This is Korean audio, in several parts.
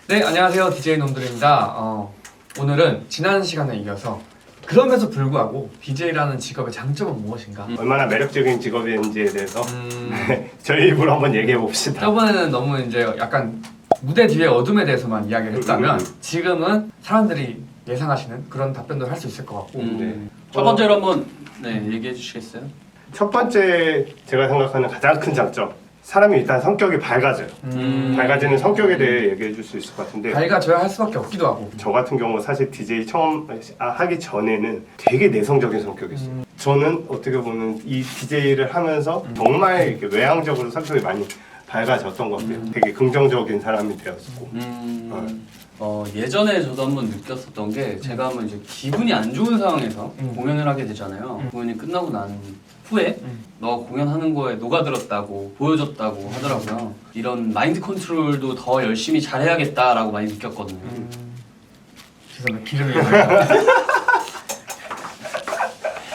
네, 안녕하세요. DJ 놈들입니다. 오늘은 지난 시간에 이어서 그럼에도 불구하고 DJ라는 직업의 장점은 무엇인가? 얼마나 매력적인 직업인지에 대해서 저희 입으로 한번 얘기해 봅시다. 저번에는 너무 이제 약간 무대 뒤의 어둠에 대해서만 이야기를 했다면 지금은 사람들이 예상하시는 그런 답변도 할 수 있을 것 같고 첫 번째로 한번 얘기해 주시겠어요? 첫 번째 제가 생각하는 가장 큰 장점, 사람이 일단 성격이 밝아져요. 밝아지는 성격에 대해 얘기해 줄 수 있을 것 같은데, 밝아져야 할 수밖에 없기도 하고. 저 같은 경우 사실 DJ 처음 하기 전에는 되게 내성적인 성격이었어요. 저는 어떻게 보면 이 DJ를 하면서 정말 이렇게 외향적으로 성격이 많이 밝아졌던 것 같아요. 되게 긍정적인 사람이 되었고. 예전에 저도 한번 느꼈었던 게, 제가 한번 이제 기분이 안 좋은 상황에서 공연을 하게 되잖아요. 공연이 끝나고 난 후에 너 공연하는 거에 녹아들었다고 보여줬다고 하더라고요. 이런 마인드 컨트롤도 더 열심히 잘해야겠다라고 많이 느꼈거든요. 죄송합니다. 기름이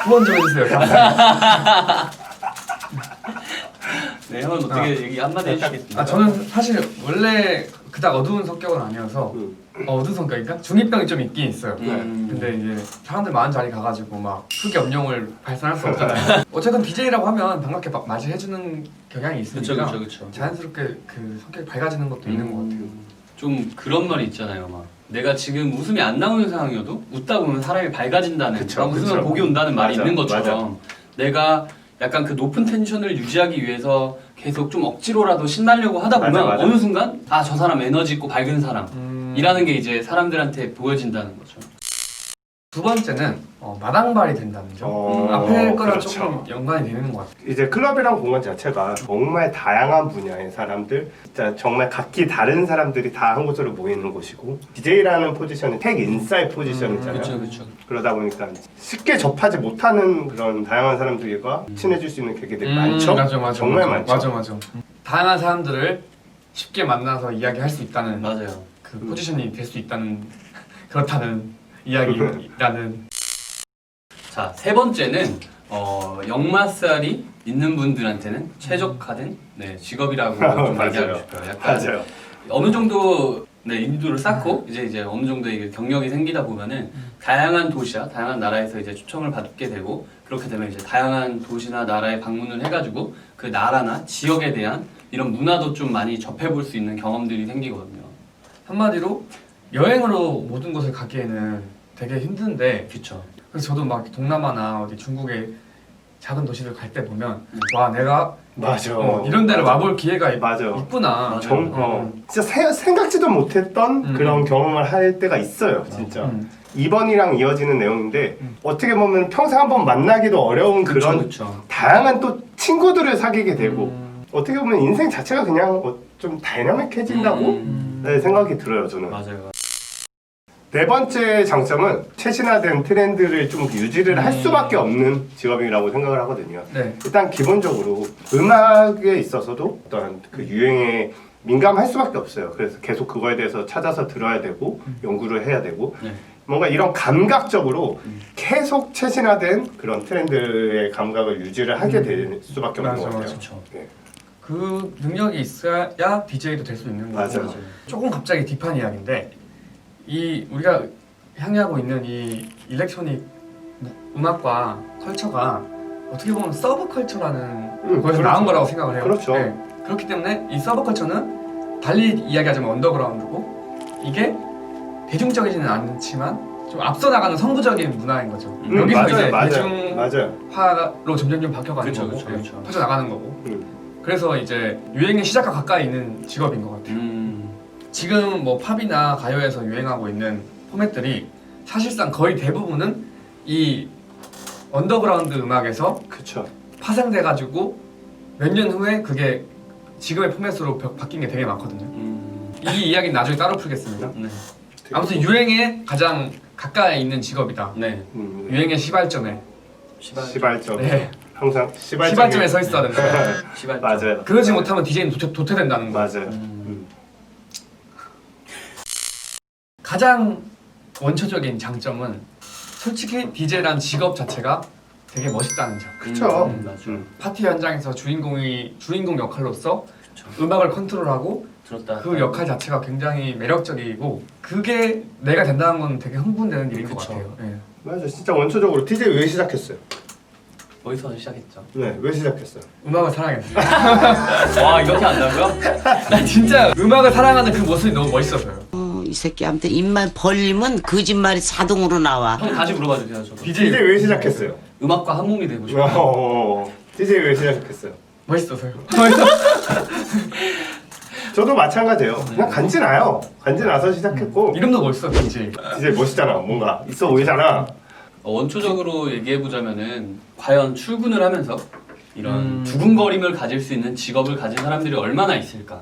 후원 좀 해주세요. 감사합니다. 네, 한번 어떻게 얘기 한마디 해주시겠습니까? 저는 사실 원래 그닥 어두운 성격은 아니어서 어두운 성격인가? 중2병이 좀 있긴 있어요. 근데 이제 사람들 많은 자리 가가지고 막 수기 염룡을 발산할 수 없잖아요. 어쨌든 DJ라고 하면 반갑게 막 맞이해주는 경향이 있으니까 그쵸. 자연스럽게 그 성격이 밝아지는 것도 있는 것 같아요. 좀 그런 말이 있잖아요. 막 내가 지금 웃음이 안 나오는 상황이어도 웃다 보면 사람이 밝아진다는, 그쵸, 웃으면 그쵸. 복이 온다는 말이 맞아, 있는 것처럼 내가 약간 그 높은 텐션을 유지하기 위해서 계속 좀 억지로라도 신나려고 하다 보면 맞아. 어느 순간 저 사람 에너지 있고 밝은 사람이라는 게 이제 사람들한테 보여진다는 거죠. 두 번째는 마당발이 된다는 점. 앞에 거랑 그렇죠. 조금 연관이 되는 것 같아요. 이제 클럽이란 공간 자체가 정말 다양한 분야의 사람들, 진짜 정말 각기 다른 사람들이 다 한 곳으로 모이는 곳이고, DJ라는 포지션은 택 인사이 포지션이잖아요. 그렇죠. 그러다 보니까 쉽게 접하지 못하는 그런 다양한 사람들과 친해질 수 있는 계기들이 많죠. 맞아. 정말 많죠. 맞아. 다양한 사람들을 쉽게 만나서 이야기할 수 있다는 맞아요. 그 포지션이 될 수 있다는 그렇다는 이야기라는. 자, 세 번째는 역마살이 있는 분들한테는 최적화된 직업이라고 좀 맞아요. 얘기하고 싶어요. 약간 맞아요. 어느 정도 인지도를 쌓고 이제 어느 정도의 경력이 생기다 보면은 다양한 도시와 다양한 나라에서 이제 초청을 받게 되고, 그렇게 되면 이제 다양한 도시나 나라에 방문을 해가지고 그 나라나 지역에 대한 이런 문화도 좀 많이 접해볼 수 있는 경험들이 생기거든요. 한마디로 여행으로 모든 곳을 가기에는 되게 힘든데, 그렇죠. 그래서 저도 막 동남아나 어디 중국의 작은 도시들 갈 때 보면 와, 내가 맞아. 이런 데를 와볼 기회가 맞아. 있구나. 진짜 생각지도 못했던 그런 경험을 할 때가 있어요, 진짜. 이번이랑 이어지는 내용인데 어떻게 보면 평생 한번 만나기도 어려운 그런 그쵸. 다양한 또 친구들을 사귀게 되고, 어떻게 보면 인생 자체가 그냥 좀 다이나믹해진다고 생각이 들어요, 저는. 맞아요. 네 번째 장점은 최신화된 트렌드를 좀 유지를 할 수밖에 없는 직업이라고 생각을 하거든요. 네. 일단 기본적으로 음악에 있어서도 어떤 그 유행에 민감할 수밖에 없어요. 그래서 계속 그거에 대해서 찾아서 들어야 되고 연구를 해야 되고, 뭔가 이런 감각적으로 계속 최신화된 그런 트렌드의 감각을 유지를 하게 될 수밖에 없는 것 같아요. 네. 그 능력이 있어야 DJ도 될 수 있는 거죠. 맞아요. 조금 갑자기 딥한 이야기인데, 이 우리가 향유하고 있는 이 일렉트로닉 음악과 컬처가 어떻게 보면 서브 컬처라는 거에서 나온 거라고 생각을 해요. 그렇죠. 네. 그렇기 때문에 이 서브 컬처는 달리 이야기하자면 언더그라운드고, 이게 대중적이지는 않지만 좀 앞서 나가는 성부적인 문화인 거죠. 여기서 이제 대중화로 점점 바뀌어가는 거고, 그쵸. 퍼져 나가는 거고. 그래서 이제 유행의 시작과 가까이 있는 직업인 것 같아요. 지금 뭐 팝이나 가요에서 유행하고 있는 포맷들이 사실상 거의 대부분은 이 언더그라운드 음악에서 그쵸. 파생돼가지고 몇 년 후에 그게 지금의 포맷으로 바뀐 게 되게 많거든요. 이 이야기는 나중에 따로 풀겠습니다. 아무튼 유행에 가장 가까이 있는 직업이다. 유행의 시발점에. 시발점. 네. 항상 시발점에 서 있어야 된다. 맞아요. 그러지 못하면 DJ는 도태된다는 거. 맞아요. 가장 원초적인 장점은 솔직히 DJ란 직업 자체가 되게 멋있다는 점. 그쵸. 파티 현장에서 주인공 역할로서 음악을 컨트롤하고 들었다. 그 역할 자체가 굉장히 매력적이고 그게 내가 된다는 건 되게 흥분되는 일인 것 그쵸. 같아요. 예. 맞아, 진짜 원초적으로 DJ 왜 시작했어요? 어디서 시작했죠? 네, 왜 시작했어요? 음악을 사랑했어요. 와 이렇게 안다고요? 난 진짜 음악을 사랑하는 그 모습이 너무 멋있어서요. 이 새끼 아무튼 입만 벌리면 거짓말이 자동으로 나와. 형 다시 물어봐 주세요. 저도. DJ DJ 왜 시작했어요? 음악과 한 몸이 되고 싶어요. DJ 왜 시작했어요? 멋있어서요. 저도 마찬가지예요. 그냥 간지나요. 간지나서 시작했고 이름도 멋있어, DJ. DJ 멋있잖아. 뭔가 있어 보이잖아. 원초적으로 얘기해 보자면은 과연 출근을 하면서 이런 두근거림을 가질 수 있는 직업을 가진 사람들이 얼마나 있을까?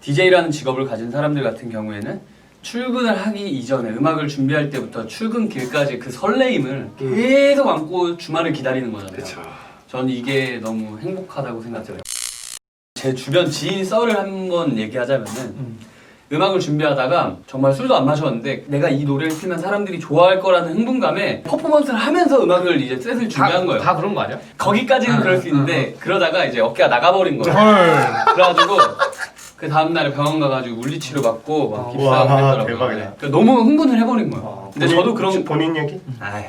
DJ라는 직업을 가진 사람들 같은 경우에는 출근을 하기 이전에 음악을 준비할 때부터 출근길까지 그 설레임을 계속 안고 주말을 기다리는 거잖아요. 그렇죠. 저는 이게 너무 행복하다고 생각해요. 제 주변 지인 썰을 한번 얘기하자면은 음악을 준비하다가 정말 술도 안 마셨는데 내가 이 노래를 틀면 사람들이 좋아할 거라는 흥분감에 퍼포먼스를 하면서 음악을 이제 셋을 준비한 거예요. 다 그런 거 아니야? 거기까지는 그럴 수 있는데 그러다가 이제 어깨가 나가버린 거예요. 그래가지고 그 다음날에 병원 가가지고 물리치료 받고 막 깁스하고 와, 했더라고요. 대박이다. 네. 그러니까 너무 흥분을 해버린 거예요. 근데 저도 그런 혹시 본인 얘기? 아니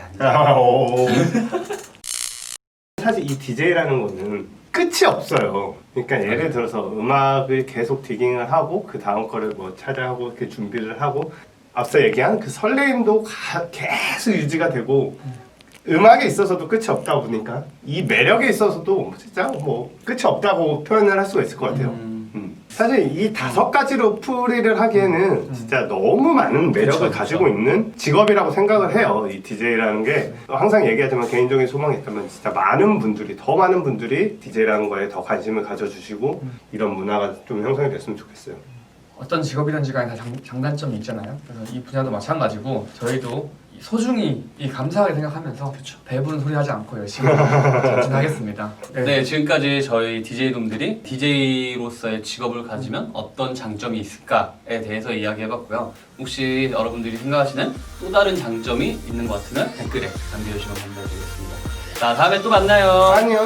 사실 이 DJ라는 거는 끝이 없어요. 그러니까 예를 들어서 음악을 계속 디깅을 하고 그 다음 거를 뭐 차례하고 이렇게 준비를 하고 앞서 얘기한 그 설레임도 계속 유지가 되고 음악에 있어서도 끝이 없다 보니까 이 매력에 있어서도 진짜 뭐 끝이 없다고 표현을 할 수가 있을 것 같아요. 사실 이 5가지로 풀이를 하기에는 진짜 너무 많은 매력을 그쵸. 가지고 있는 직업이라고 생각을 해요. 이 DJ라는 게 항상 얘기하지만 개인적인 소망이 있다면 진짜 많은 분들이 더 많은 분들이 DJ라는 거에 더 관심을 가져주시고 이런 문화가 좀 형성이 됐으면 좋겠어요. 어떤 직업이든지 간에 다 장단점이 있잖아요. 그래서 이 분야도 마찬가지고 저희도 소중히 이 감사하게 생각하면서 배부른 소리 하지 않고 열심히 전진하겠습니다. 네, 지금까지 저희 DJ놈들이 DJ로서의 직업을 가지면 어떤 장점이 있을까에 대해서 이야기해봤고요. 혹시 여러분들이 생각하시는 또 다른 장점이 있는 것 같으면 댓글에 남겨주시면 감사드리겠습니다. 자, 다음에 또 만나요. 안녕.